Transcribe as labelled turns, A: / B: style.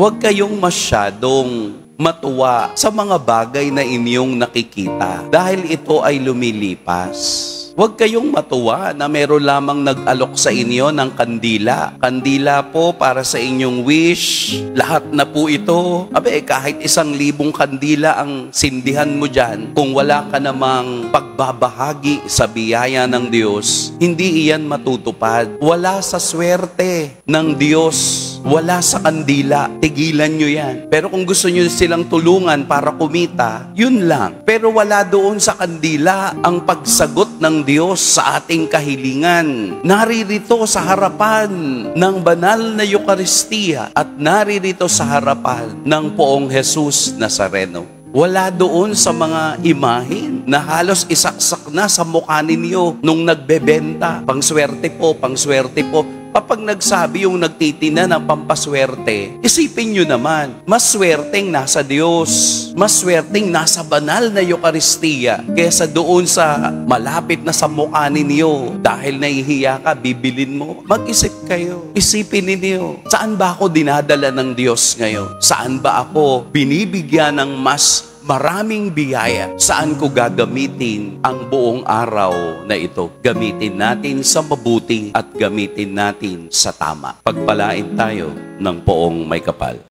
A: Huwag kayong masyadong matuwa sa mga bagay na inyong nakikita dahil ito ay lumilipas. Huwag kayong matuwa na meron lamang nag-alok sa inyo ng kandila. Kandila po para sa inyong wish. Lahat na po ito. Kahit 1,000 kandila ang sindihan mo dyan, kung wala ka namang pagbabahagi sa biyaya ng Diyos, hindi iyan matutupad. Wala sa swerte ng Diyos. Wala sa kandila. Tigilan nyo yan. Pero kung gusto nyo silang tulungan para kumita, yun lang. Pero wala doon sa kandila ang pagsagot ng Diyos sa ating kahilingan. Naririto sa harapan ng banal na Eucharistia at naririto sa harapan ng Poong Jesus Nazareno. Wala doon sa mga imahin na halos isaksak na sa mukha ninyo nung nagbebenta. Pangswerte po, pangswerte po. Kapag nagsabi yung nagtitina ng pampaswerte, isipin nyo naman, mas swerteng nasa Diyos, mas swerteng nasa banal na Eucharistia, kaysa doon sa malapit na sa mukha ninyo. Dahil nahihiya ka, bibilin mo. Mag-isip kayo. Isipin ninyo, saan ba ako dinadala ng Diyos ngayon? Saan ba ako binibigyan ng mas maraming biyaya? Saan ko gagamitin ang buong araw na ito? Gamitin natin sa mabuti at gamitin natin sa tama. Pagpalain tayo ng Poong May Kapal.